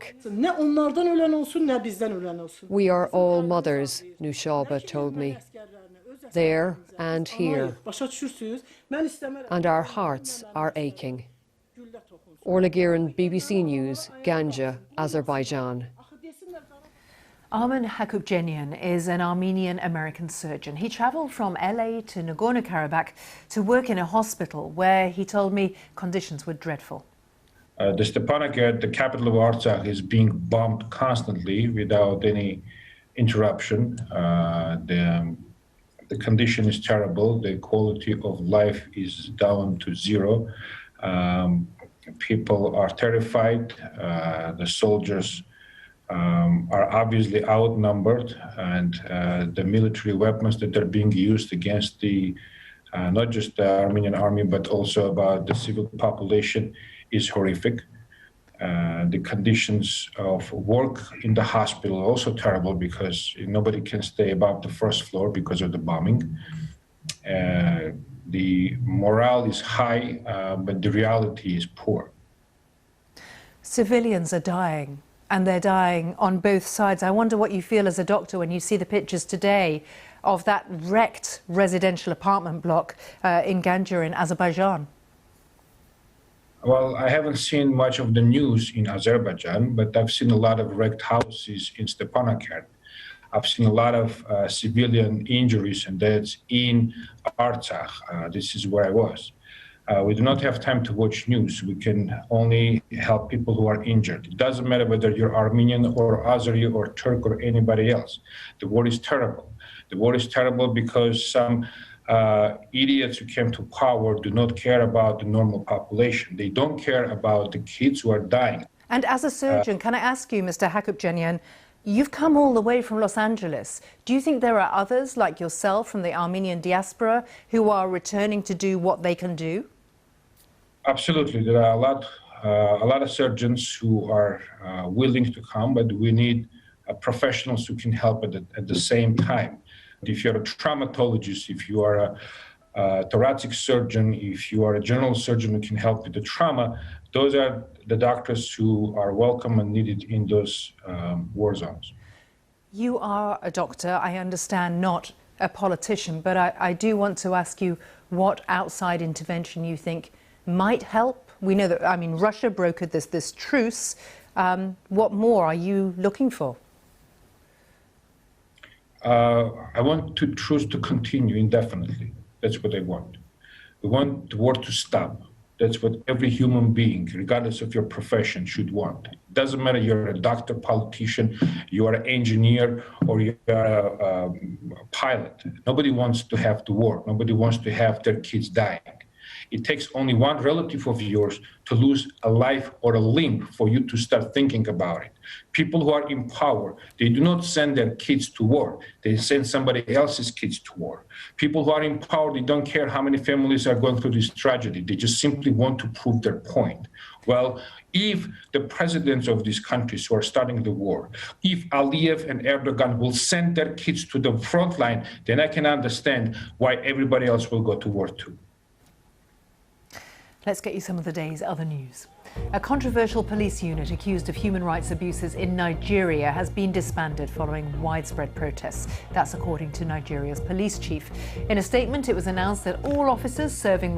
back. We are all mothers, Nushaba told me, there and here, and our hearts are aching. Orla Giran, BBC News, Ganja, Azerbaijan. Armen Hagopjanian is an Armenian-American surgeon. He travelled from LA to Nagorno-Karabakh to work in a hospital where he told me conditions were dreadful. The Stepanakert, the capital of Artsakh, is being bombed constantly without any interruption. The condition is terrible. The quality of life is down to zero. People are terrified. The soldiers are obviously outnumbered, and the military weapons that are being used against the not just the Armenian army but also about the civil population is horrific. The conditions of work in the hospital are also terrible because nobody can stay above the first floor because of the bombing. The morale is high, but the reality is poor. Civilians are dying, and they're dying on both sides. I wonder what you feel as a doctor when you see the pictures today of that wrecked residential apartment block in Ganja in Azerbaijan. Well, I haven't seen much of the news in Azerbaijan, but I've seen a lot of wrecked houses in Stepanakert. I've seen a lot of civilian injuries and deaths in Artsakh. This is where I was. We do not have time to watch news. We can only help people who are injured. It doesn't matter whether you're Armenian or Azeri or Turk or anybody else. The war is terrible. The war is terrible because some idiots who came to power do not care about the normal population. They don't care about the kids who are dying. And as a surgeon, can I ask you, Mr. Hagopjanian, you've come all the way from Los Angeles. Do you think there are others like yourself from the Armenian diaspora who are returning to do what they can do? Absolutely. There are a lot of surgeons who are willing to come, but we need professionals who can help at the same time. If you're a traumatologist, if you are a thoracic surgeon, if you are a general surgeon who can help with the trauma, those are the doctors who are welcome and needed in those war zones. You are a doctor, I understand, not a politician, but I do want to ask you what outside intervention you think might help. We know that, I mean, Russia brokered this truce. What more are you looking for? I want the truce to continue indefinitely. That's what I want. We want the war to stop. That's what every human being, regardless of your profession, should want. It doesn't matter you're a doctor, politician, you are an engineer, or you are a pilot. Nobody wants to have the war. Nobody wants to have their kids dying. It takes only one relative of yours to lose a life or a limb for you to start thinking about it. People who are in power, they do not send their kids to war. They send somebody else's kids to war. People who are in power, they don't care how many families are going through this tragedy. They just simply want to prove their point. Well, if the presidents of these countries who are starting the war, if Aliyev and Erdogan will send their kids to the front line, then I can understand why everybody else will go to war too. Let's get you some of the day's other news. A controversial police unit accused of human rights abuses in Nigeria has been disbanded following widespread protests. That's according to Nigeria's police chief. In a statement, it was announced that all officers serving with